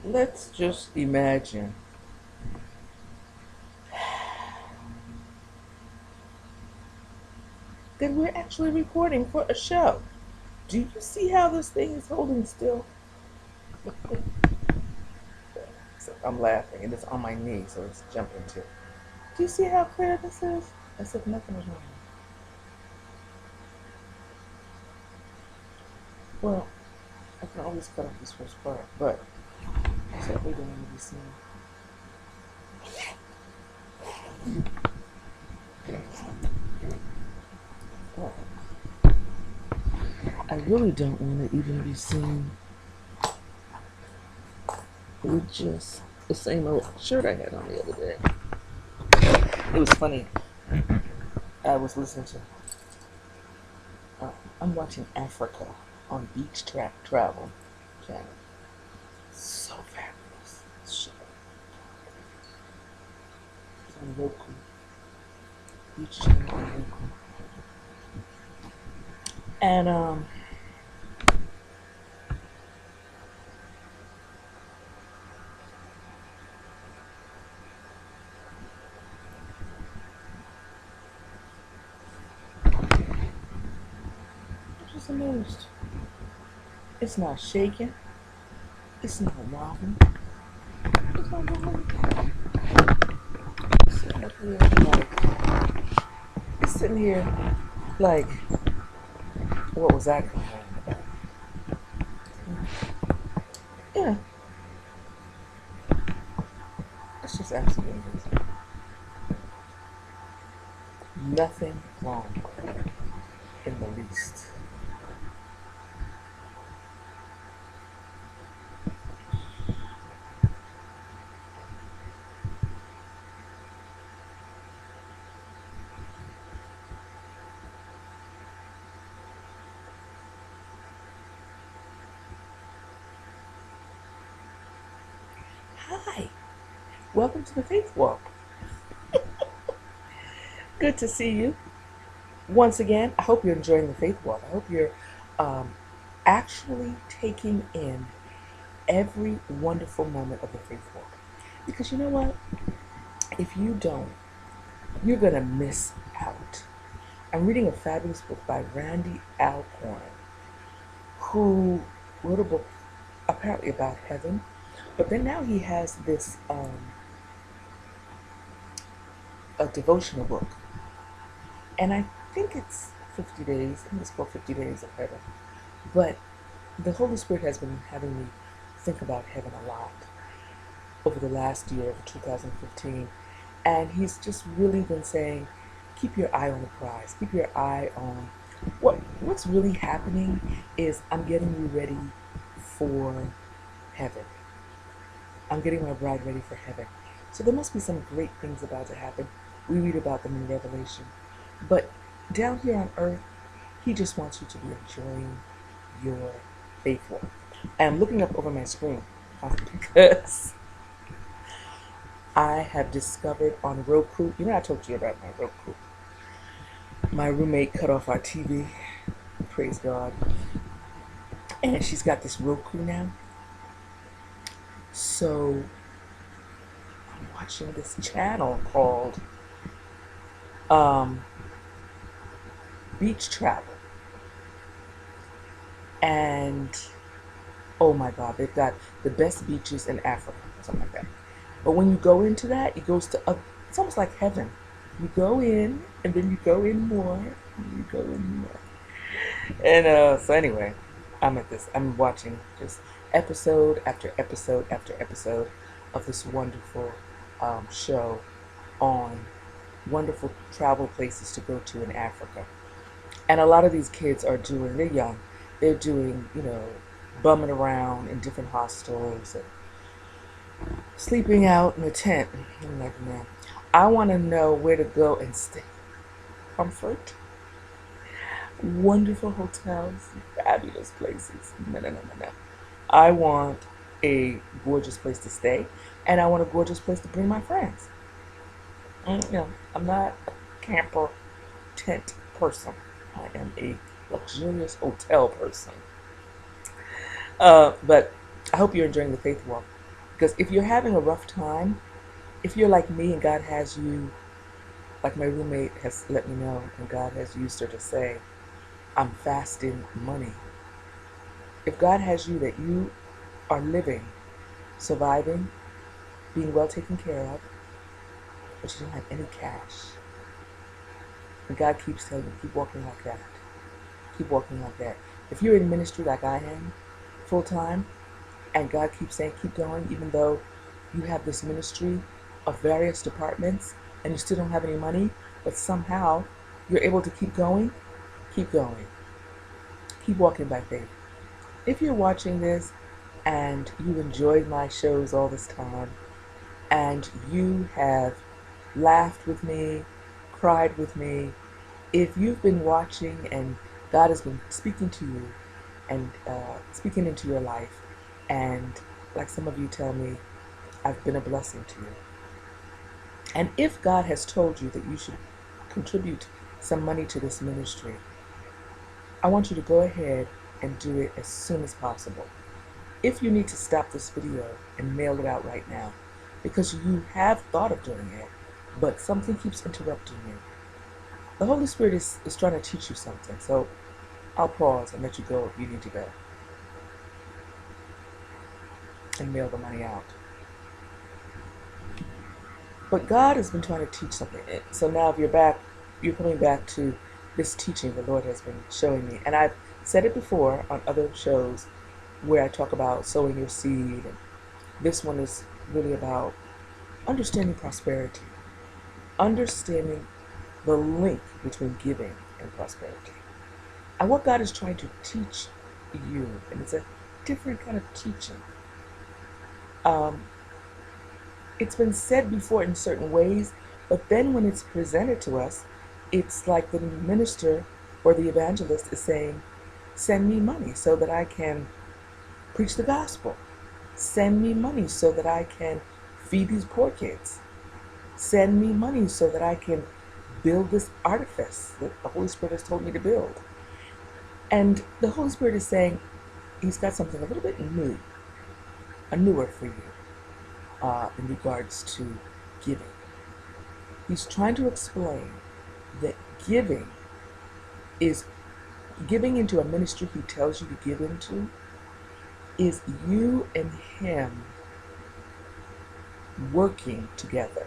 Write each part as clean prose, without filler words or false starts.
Let's just imagine that we're actually recording for a show. Do you see how this thing is holding still? So I'm laughing, and it's on my knee, so it's jumping too. Do you see how clear this is? As if nothing is wrong. Well, I can always cut off this first part, but I certainly don't want to be seen. But I really don't want to even be seen with just the same old shirt I had on the other day. It was funny. I was listening to, I'm watching Africa on Beach Travel channel. So fabulous. Show. It's on Roku. Beach channel on Roku. And I'm just amazed. It's not shaking. It's not wobbling. It's not wobbling. It's sitting here like, what was I complaining about? Yeah. It's just absolutely amazing. Nothing wrong in the least. Hi. Welcome to the Faith Walk. Good to see you. Once again, I hope you're enjoying the Faith Walk. I hope you're actually taking in every wonderful moment of the Faith Walk. Because you know what? If you don't, you're going to miss out. I'm reading a fabulous book by Randy Alcorn, who wrote a book apparently about heaven, but then now he has this a devotional book. And I think it's 50 days. I think it's called 50 Days of Heaven. But the Holy Spirit has been having me think about heaven a lot over the last year of 2015. And he's just really been saying, keep your eye on the prize. Keep your eye on what's really happening is I'm getting you ready for heaven. I'm getting my bride ready for heaven. So there must be some great things about to happen. We read about them in Revelation. But down here on earth, he just wants you to be enjoying your faith walk. And I'm looking up over my screen because I have discovered on Roku, you know I told you about my Roku. My roommate cut off our TV, praise God. And she's got this Roku now. So I'm watching this channel called Beach Travel. And oh my God, they've got the best beaches in Africa, something like that. But when you go into that, it goes to it's almost like heaven. You go in, and then you go in more, and you go in more. And so anyway, I'm watching just episode after episode after episode of this wonderful show on wonderful travel places to go to in Africa. And a lot of these kids they're young, they're doing, bumming around in different hostels and sleeping out in a tent. I'm like, man, I want to know where to go and stay. Comfort, wonderful hotels, fabulous places. No. I want a gorgeous place to stay, and I want a gorgeous place to bring my friends. And, I'm not a camper tent person. I am a luxurious hotel person. But I hope you're enjoying the Faith Walk. Because if you're having a rough time, if you're like me and God has you, like my roommate has let me know, and God has used her to say, I'm fasting money. If God has you that you are living, surviving, being well taken care of, but you don't have any cash, and God keeps telling you, keep walking like that. Keep walking like that. If you're in ministry like I am, full time, and God keeps saying, keep going, even though you have this ministry of various departments and you still don't have any money, but somehow you're able to keep going, keep going. Keep walking by faith. If you're watching this and you enjoyed my shows all this time, and you have laughed with me, cried with me, if you've been watching and God has been speaking to you and speaking into your life, and like some of you tell me, I've been a blessing to you. And if God has told you that you should contribute some money to this ministry, I want you to go ahead and do it as soon as possible. If you need to stop this video and mail it out right now, because you have thought of doing it, but something keeps interrupting you, the Holy Spirit is trying to teach you something. So I'll pause and let you go if you need to go. And mail the money out. But God has been trying to teach something. So now if you're coming back to this teaching the Lord has been showing me. And I've said it before on other shows where I talk about sowing your seed. And this one is really about understanding prosperity. Understanding the link between giving and prosperity. And what God is trying to teach you, and it's a different kind of teaching. It's been said before in certain ways, but then when it's presented to us, it's like the minister or the evangelist is saying, send me money so that I can preach the gospel. Send me money so that I can feed these poor kids. Send me money so that I can build this artifice that the Holy Spirit has told me to build. And the Holy Spirit is saying he's got something a little bit new, newer for you in regards to giving. He's trying to explain that giving is giving into a ministry he tells you to give into is you and him working together.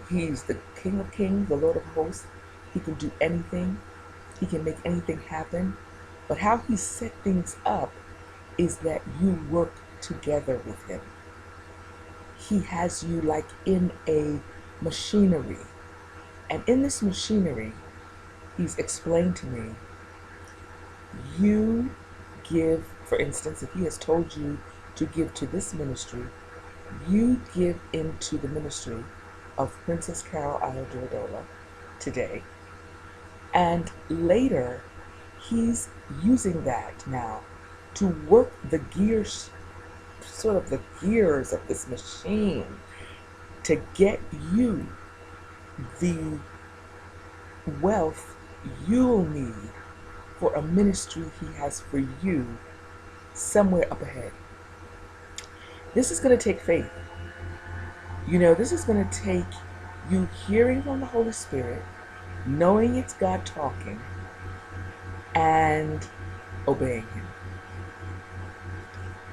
He's the King of Kings, the Lord of Hosts. He can do anything. He can make anything happen. But how he set things up is that you work together with him. He has you like in a machinery. And in this machinery, he's explained to me, you give, for instance, if he has told you to give to this ministry, you give into the ministry of Princess Carol Ayodorodola today. And later, he's using that now to work the gears, sort of the gears of this machine, to get you the wealth you'll need for a ministry he has for you somewhere up ahead. This is going to take faith. You know, this is going to take you hearing from the Holy Spirit, knowing it's God talking, and obeying him.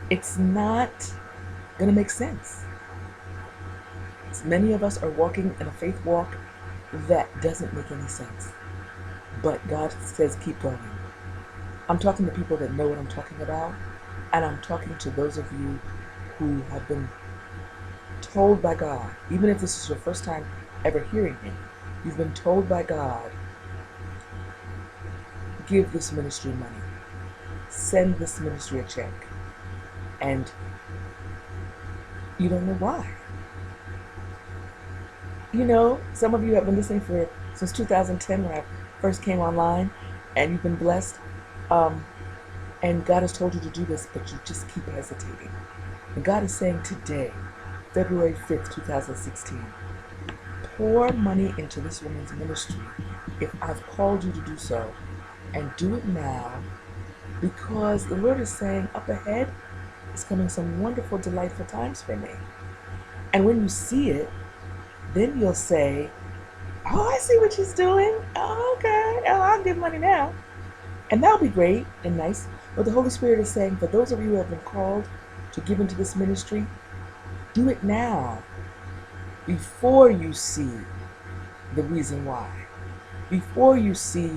It's not going to make sense. Many of us are walking in a faith walk that doesn't make any sense. But God says keep going. I'm talking to people that know what I'm talking about, and I'm talking to those of you who have been told by God, even if this is your first time ever hearing him, you've been told by God, give this ministry money, send this ministry a check, and you don't know why. You know, some of you have been listening since 2010 when I first came online, and you've been blessed, and God has told you to do this, but you just keep hesitating. And God is saying today, February 5th, 2016, pour money into this woman's ministry if I've called you to do so, and do it now, because the Lord is saying up ahead, is coming some wonderful, delightful times for me. And when you see it, then you'll say, oh, I see what she's doing. Oh, okay. Oh, I'll give money now. And that'll be great and nice. But the Holy Spirit is saying, for those of you who have been called to give into this ministry, do it now, before you see the reason why, before you see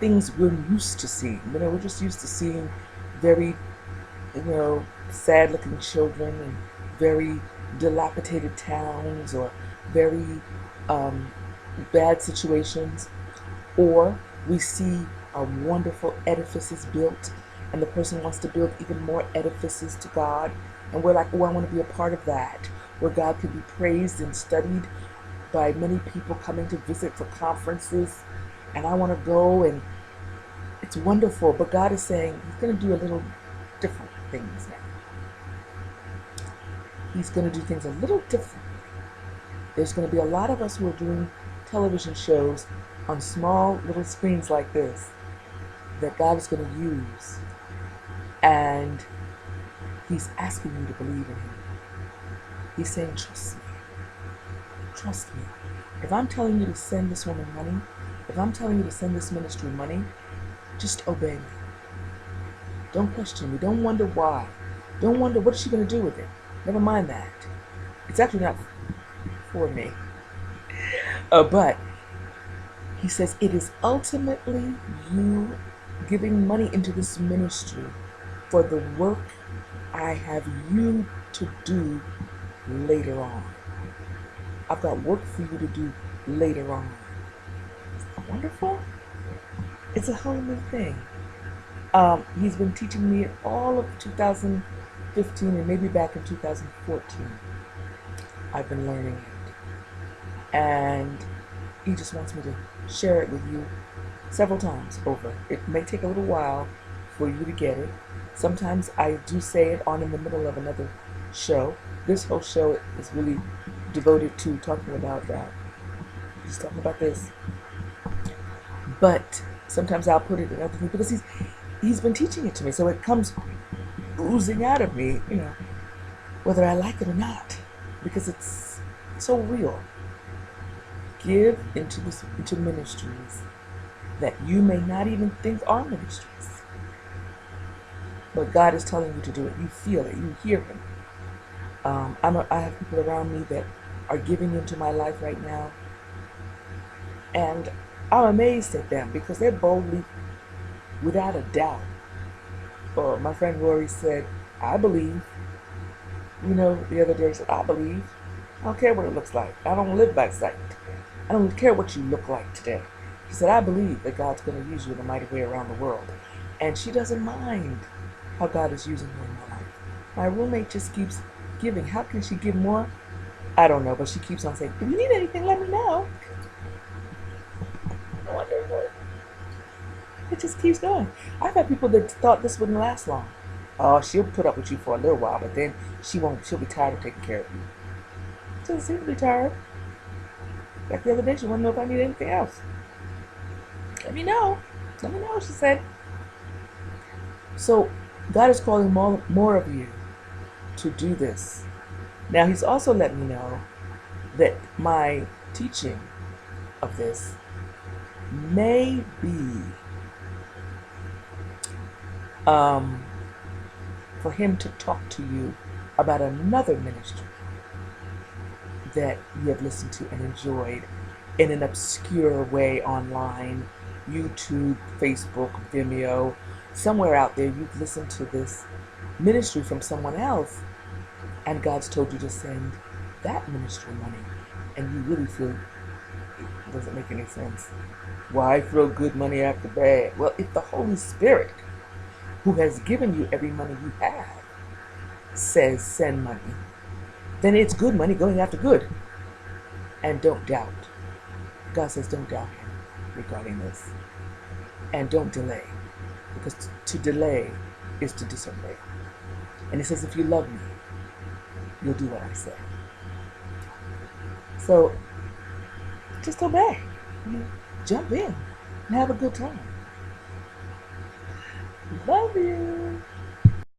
things we're used to seeing. We're just used to seeing very, sad-looking children and very dilapidated towns, or very bad situations, or we see a wonderful edifices built, and the person wants to build even more edifices to God, and we're like, oh, I want to be a part of that, where God could be praised and studied by many people coming to visit for conferences, and I want to go, and it's wonderful. But God is saying He's going to do a little different things now. He's going to do things a little different. There's going to be a lot of us who are doing television shows on small little screens like this that God is going to use, and He's asking you to believe in Him. He's saying, trust me. Trust me. If I'm telling you to send this woman money, if I'm telling you to send this ministry money, just obey me. Don't question me. Don't wonder why. Don't wonder what is she going to do with it. Never mind that. It's actually not for me. But He says it is ultimately you giving money into this ministry for the work I have you to do later on. I've got work for you to do later on. Isn't that wonderful? It's a whole new thing. He's been teaching me all of 2015 and maybe back in 2014. I've been learning it. And He just wants me to share it with you several times over. It may take a little while for you to get it. Sometimes I do say it on in the middle of another show. This whole show is really devoted to talking about that. Just talking about this. But sometimes I'll put it in other things because he's been teaching it to me, so it comes oozing out of me, whether I like it or not, because it's so real. Give into ministries that you may not even think are ministries, but God is telling you to do it. You feel it. You hear Him. I have people around me that are giving into my life right now, and I'm amazed at them because they're boldly, without a doubt. My friend Rory said, I believe. The other day he said, I believe. I don't care what it looks like. I don't live by sight. I don't care what you look like today. She said, I believe that God's going to use you in a mighty way around the world. And she doesn't mind how God is using her in my life. My roommate just keeps giving. How can she give more? I don't know, but she keeps on saying, if you need anything, let me know. Wonderful. It just keeps going. I've had people that thought this wouldn't last long. Oh, she'll put up with you for a little while, but then she'll be tired of taking care of you. She doesn't seem to be tired. Like the other day, she wanted to know if I need anything else. Let me know. Let me know, she said. So God is calling more of you to do this. Now, He's also let me know that my teaching of this may be for Him to talk to you about another ministry that you have listened to and enjoyed in an obscure way online, YouTube, Facebook, Vimeo, somewhere out there you've listened to this ministry from someone else, and God's told you to send that ministry money, and you really feel it doesn't make any sense. Why throw good money after bad? Well, if the Holy Spirit, who has given you every money you have, says send money, then it's good money going after good. And don't doubt. God says don't doubt Him regarding this. And don't delay. Because to delay is to disobey. And He says if you love me, you'll do what I say. So just obey. Jump in and have a good time. Love you.